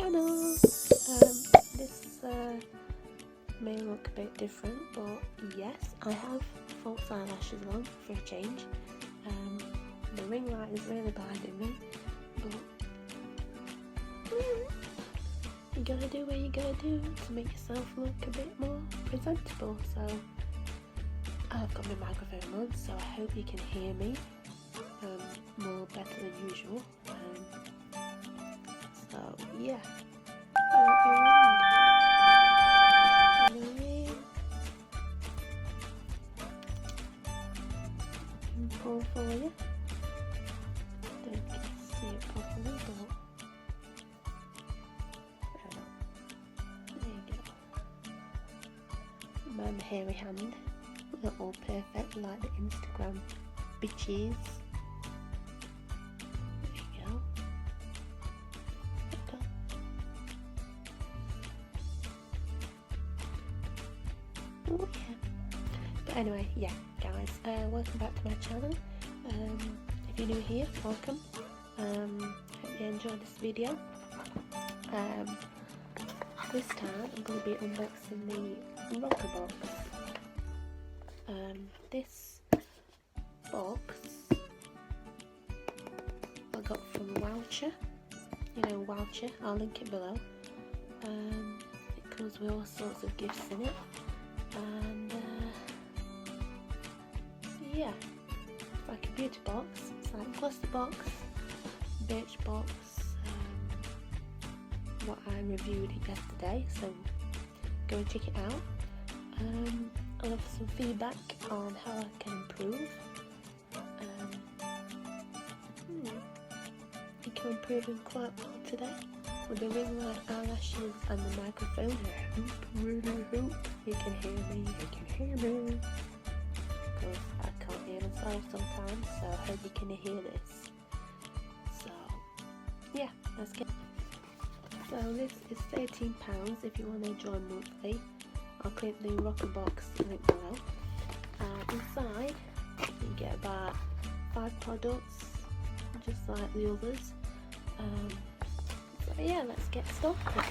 channel. This may look a bit different, but yes, I have false eyelashes on for a change. The ring light is really blinding me, but you gotta do what you gotta do to make yourself look a bit more presentable. So I've got my microphone on, so I hope you can hear me more better than usual. So yeah, pull for you. Don't get to see it properly, but there you go. My hairy hand, not all perfect like the Instagram bitches. Oh, yeah. But anyway, yeah, guys, welcome back to my channel. If you're new here, welcome. Hope you enjoyed this video. This time I'm going to be unboxing the Roccabox. This box I got from Wowcher. You know Wowcher, I'll link it below. It comes with all sorts of gifts in it. And yeah, it's like a beauty box. It's like a glossy box, birch box. What I reviewed yesterday, so go and check it out. I'll have some feedback on how I can improve. I think I'm improving quite well today with the ring light, eyelashes and the microphone. I really hope you can hear me, because I can't hear myself sometimes, so I hope you can hear this. So yeah, let's get. So this is £13 if you want to join monthly. I'll click the Roccabox link below. Inside you get about 5 products, just like the others. So yeah, let's get started.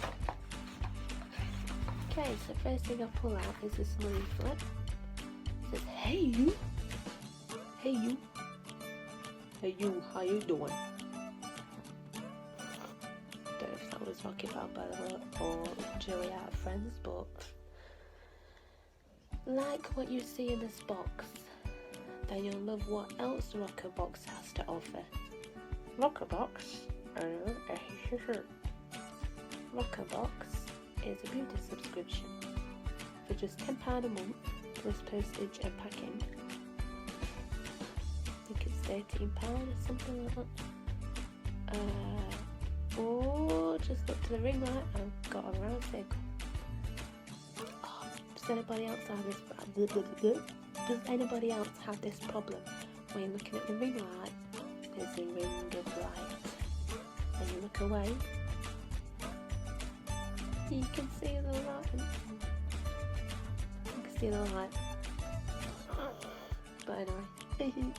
Okay, so first thing I pull out is this leaflet. It says, hey you, how you doing? Don't know if that was Roccabox or Joey out of Friends, but like what you see in this box, then you'll love what else Roccabox has to offer. Roccabox? Roccabox is a beauty subscription for just £10 a month plus postage and packing. I think it's £13 or something like that. Oh, just look to the ring light and I've got a round circle. Oh, does anybody else have this problem? When you're looking at the ring light, there's a ring of light, and you look away, you can see the light. You can see the light. But anyway,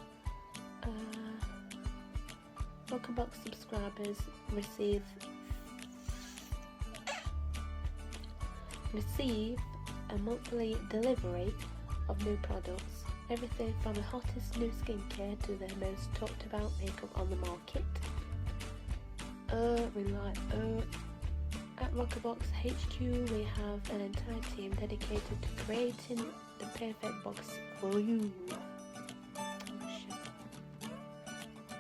Roccabox subscribers receive a monthly delivery of new products. Everything from the hottest new skincare to the most talked about makeup on the market. At Roccabox HQ we have an entire team dedicated to creating the perfect box for you.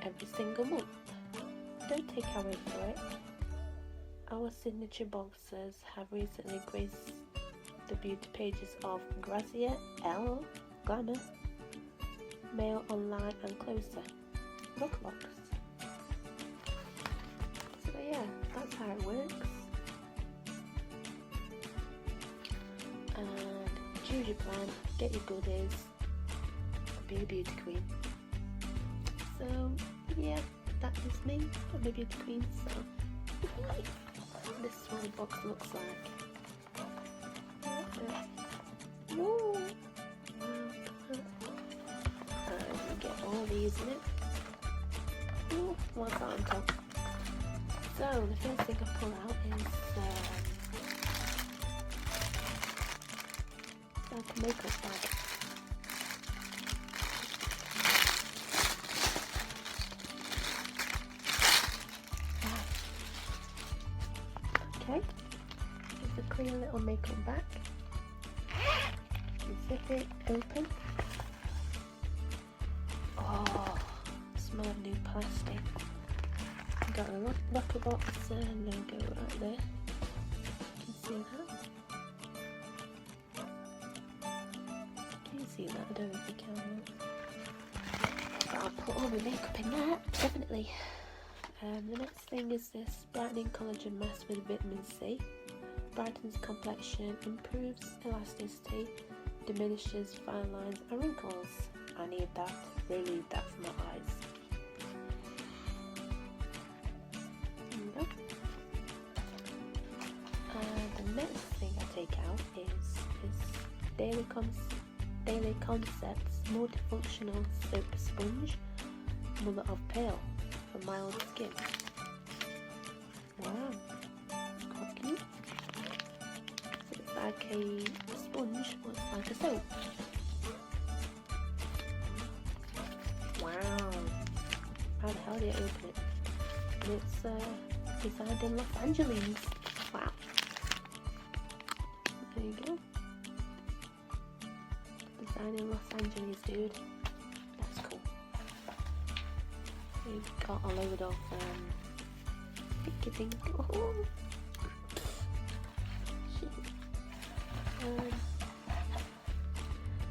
Every single month. Don't take our word for it. Our signature boxes have recently graced the beauty pages of Grazia, Elle, Glamour, Mail Online and Closer. Roccabox. So yeah, that's how it works. And choose your plan, get your goodies, be a beauty queen. So yeah, that is me. I'm a beauty queen, so this is what the box looks like. Woo! You get all these in it. Ooh, what's that on top? So the first thing I pull out is makeup bag. Okay, it's a clear little makeup bag. You zip it open. Oh, smell of new plastic. Got a Roccabox logo right there. You can see that. Can you see that? I don't know if you can. But I'll put all my makeup in there, definitely. The next thing is this brightening collagen mask with vitamin C. Brightens complexion, improves elasticity, diminishes fine lines and wrinkles. I need that, really need that for my eyes. There we go. The next thing I take out is this Daily Concepts Multifunctional Soap Sponge, Mother of Pearl, for mild skin. Wow, it's quite cute. So it's like a sponge, but it's like a soap. Wow, how the hell do you open it? And it's designed in Los Angeles. Wow. There you go. Designed in Los Angeles, dude. That's cool. We've got a load of picketing. Oh. Shit.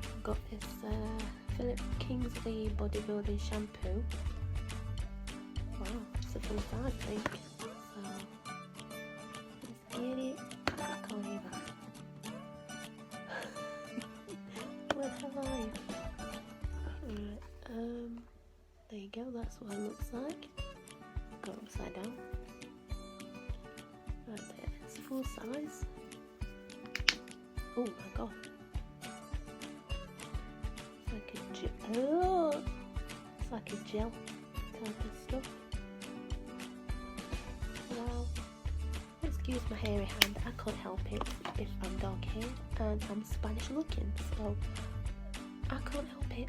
I've got this Philip Kingsley bodybuilding shampoo. Wow, it's a full size, I think. So let's get it. I can't even. Where the hell are you? Alright, there you go, that's what it looks like. Got it upside down. Right there, it's full size. Oh my god. It's like a gel. Oh, it's like a gel type of stuff. Wow. Excuse my hairy hand, I can't help it if I'm dark haired and I'm Spanish looking, so I can't help it.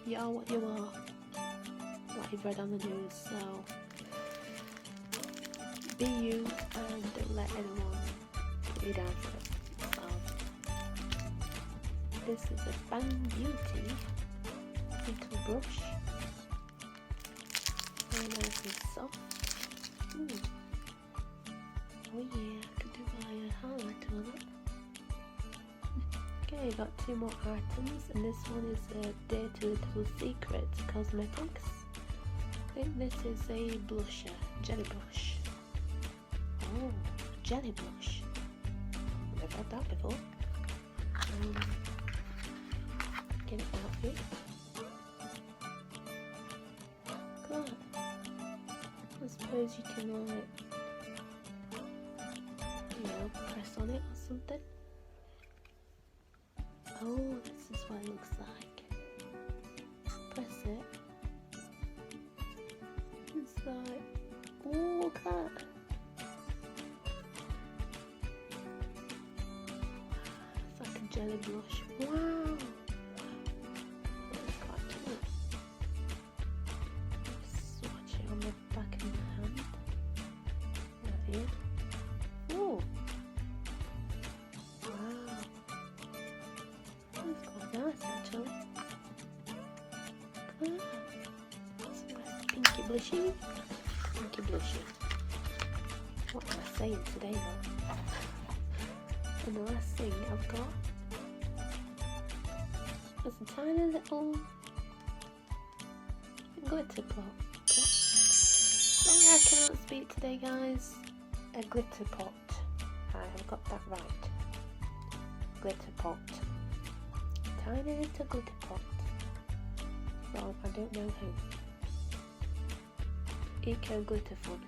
You are what you are, what you've read on the news, so be you and don't let anyone put you down for it. So this is a Bang Beauty little brush, very nice and soft. Ooh. Oh yeah, I can do my highlighter on it. Okay, got two more items, and this one is a Dirty Little Secrets Cosmetics. I think this is a blusher, jelly blush. Oh, jelly blush. I've had that before. Get it out here. God, I suppose you can like, you know, press on it or something. Oh, this is what it looks like. Press it. It's like, oh, look at that. It's like a jelly blush. Wow. That's quite cute. Swatch it on the back of my hand. Right here. Oh. Wow. That's quite nice actually. Look at that. It's nice pinky blushy. Pinky blushy. What am I saying today though? And the last thing I've got is a tiny little glitter pot. Sorry I cannot speak today guys. A glitter pot. I have got that right. Glitter pot. Tiny little glitter pot. From I don't know who. Eco Glitter Fun.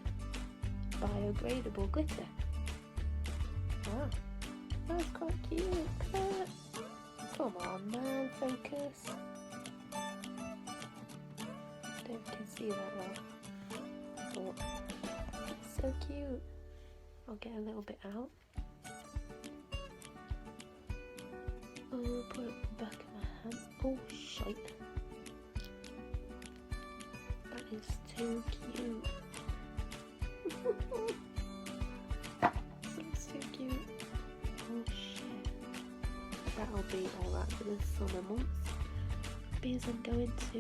Biodegradable glitter. Wow. That's quite cute. Look at that. Come on man, focus. Don't you can see that well. Oh, it's so cute. I'll get a little bit out. I'll put it back in my hand. Oh shite. That is too cute. That's too cute. Oh shit. That'll be alright for the summer months. Because I'm going to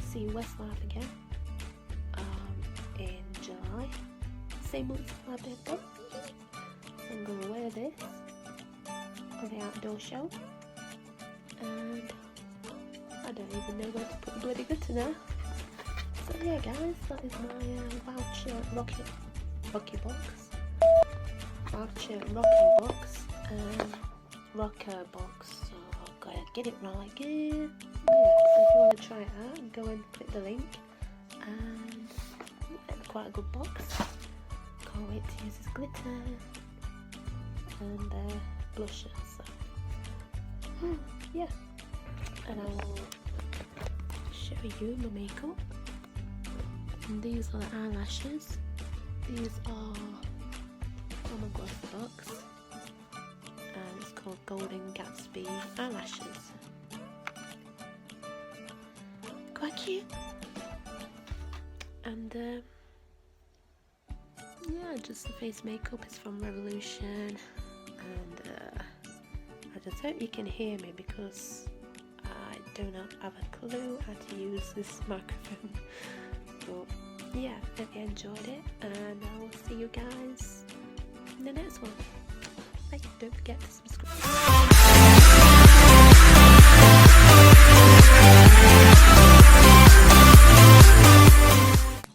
see Westlife again in July. Same month as my birthday. So I'm going to wear this for the outdoor show. And I don't even know where to put the bloody glitter now. So yeah guys, that is my wowcher Roccabox. Wowcher Roccabox and Roccabox. So I've got to get it right again. Yeah, so if you want to try it out, go and click the link. And yeah, quite a good box. Can't wait to use this glitter and blusher. So yeah, and I'll show you my makeup. And these are the eyelashes. These are from a Roccabox, and it's called Golden Gatsby eyelashes. Quite cute. And yeah, just the face makeup is from Revolution, and I just hope you can hear me because I do not have a clue how to use this microphone. But yeah, hope you enjoyed it, and I will see you guys in the next one. Bye. Don't forget to subscribe.